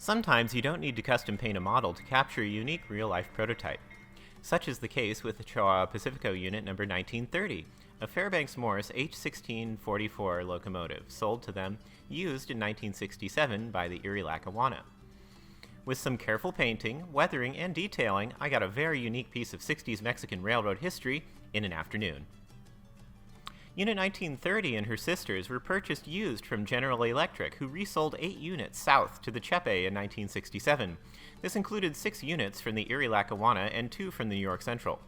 Sometimes you don't need to custom paint a model to capture a unique real-life prototype. Such is the case with the Chihuahua Pacifico unit number 1930, a Fairbanks Morse H-16-44 locomotive, sold to them used in 1967 by the Erie Lackawanna. With some careful painting, weathering, and detailing, I got a very unique piece of 60s Mexican railroad history in an afternoon. Unit 1930 and her sisters were purchased used from General Electric, who resold 8 units south to the Chepe in 1967. This included 6 units from the Erie Lackawanna and 2 from the New York Central.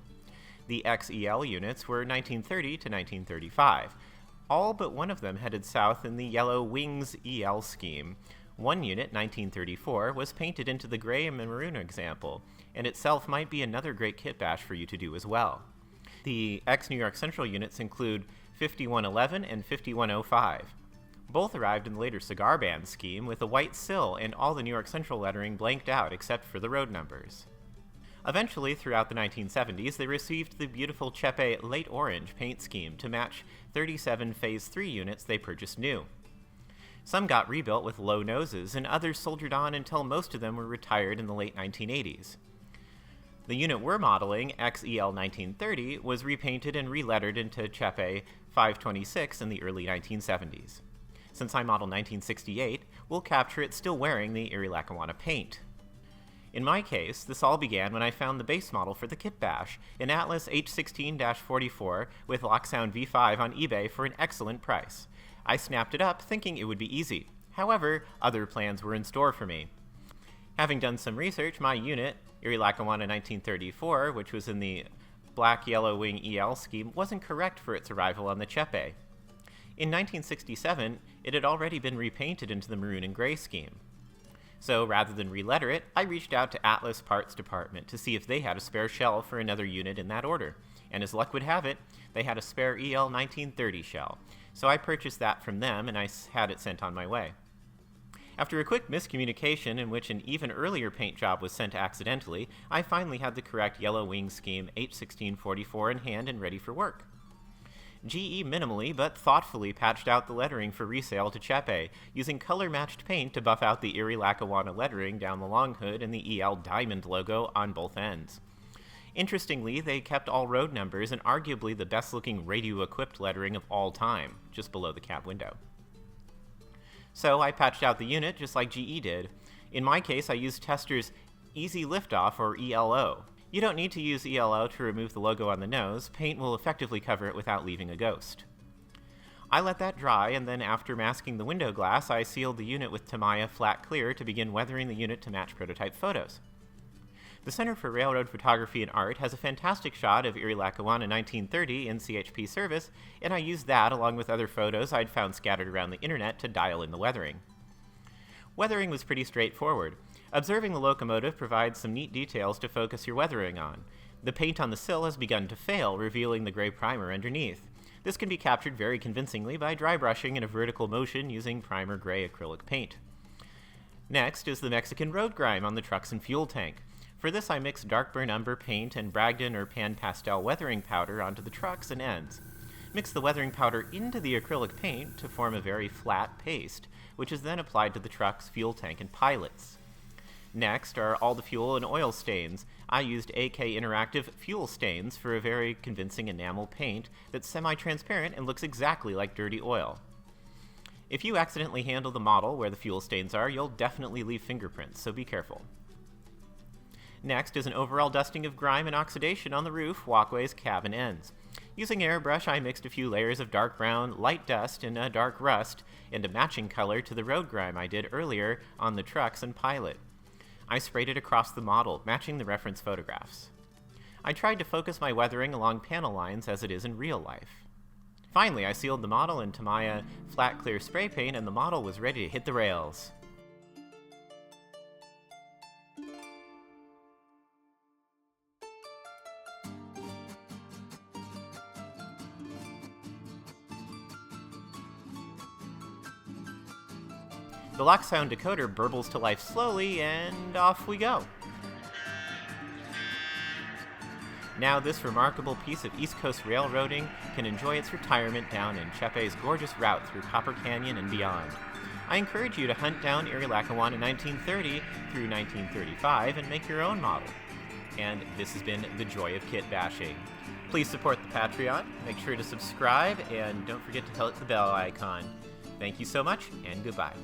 The ex-EL units were 1930 to 1935. All but one of them headed south in the yellow Wings EL scheme. One unit, 1934, was painted into the gray and maroon example, and itself might be another great kit bash for you to do as well. The ex-New York Central units include 5111 and 5105. Both arrived in the later cigar band scheme with a white sill and all the New York Central lettering blanked out except for the road numbers. Eventually, throughout the 1970s, they received the beautiful Chepe late orange paint scheme to match 37 Phase 3 units they purchased new. Some got rebuilt with low noses, and others soldiered on until most of them were retired in the late 1980s. The unit we're modeling, ex-EL 1930, was repainted and relettered into Chepe 526 in the early 1970s. Since I modeled 1968, we'll capture it still wearing the Erie Lackawanna paint. In my case, this all began when I found the base model for the kit bash, an Atlas H-16-44 with Locksound V5 on eBay for an excellent price. I snapped it up thinking it would be easy. However, other plans were in store for me. Having done some research, my unit, Erie Lackawanna 1934, which was in the black-yellow wing EL scheme, wasn't correct for its arrival on the Chepe. In 1967, it had already been repainted into the maroon and gray scheme. So rather than reletter it, I reached out to Atlas Parts Department to see if they had a spare shell for another unit in that order. And as luck would have it, they had a spare EL 1930 shell. So I purchased that from them and I had it sent on my way. After a quick miscommunication in which an even earlier paint job was sent accidentally, I finally had the correct yellow wing scheme H-16-44 in hand and ready for work. GE minimally but thoughtfully patched out the lettering for resale to Chepe, using color-matched paint to buff out the Erie Lackawanna lettering down the long hood and the EL diamond logo on both ends. Interestingly, they kept all road numbers and arguably the best-looking radio-equipped lettering of all time, just below the cab window. So I patched out the unit just like GE did. In my case, I used Tester's Easy Liftoff, or ELO. You don't need to use ELO to remove the logo on the nose. Paint will effectively cover it without leaving a ghost. I let that dry, and then after masking the window glass, I sealed the unit with Tamiya Flat Clear to begin weathering the unit to match prototype photos. The Center for Railroad Photography and Art has a fantastic shot of Erie Lackawanna 1930 in CHP service, and I used that along with other photos I'd found scattered around the internet to dial in the weathering. Weathering was pretty straightforward. Observing the locomotive provides some neat details to focus your weathering on. The paint on the sill has begun to fail, revealing the gray primer underneath. This can be captured very convincingly by dry brushing in a vertical motion using primer gray acrylic paint. Next is the Mexican road grime on the trucks and fuel tank. For this, I mixed dark burn umber paint and Bragdon or Pan Pastel weathering powder onto the trucks and ends. Mix the weathering powder into the acrylic paint to form a very flat paste, which is then applied to the trucks, fuel tank, and pilots. Next are all the fuel and oil stains. I used AK Interactive Fuel Stains for a very convincing enamel paint that's semi-transparent and looks exactly like dirty oil. If you accidentally handle the model where the fuel stains are, you'll definitely leave fingerprints, so be careful. Next is an overall dusting of grime and oxidation on the roof, walkways, cab, and ends. Using airbrush, I mixed a few layers of dark brown, light dust, and a dark rust, and a matching color to the road grime I did earlier on the trucks and pilot. I sprayed it across the model, matching the reference photographs. I tried to focus my weathering along panel lines as it is in real life. Finally, I sealed the model in Tamiya Flat Clear spray paint, and the model was ready to hit the rails. The Locksound decoder burbles to life slowly, and off we go. Now this remarkable piece of East Coast railroading can enjoy its retirement down in Chepe's gorgeous route through Copper Canyon and beyond. I encourage you to hunt down Erie Lackawanna 1930 through 1935 and make your own model. And this has been The Joy of Kit Bashing. Please support the Patreon, make sure to subscribe, and don't forget to hit the bell icon. Thank you so much, and goodbye.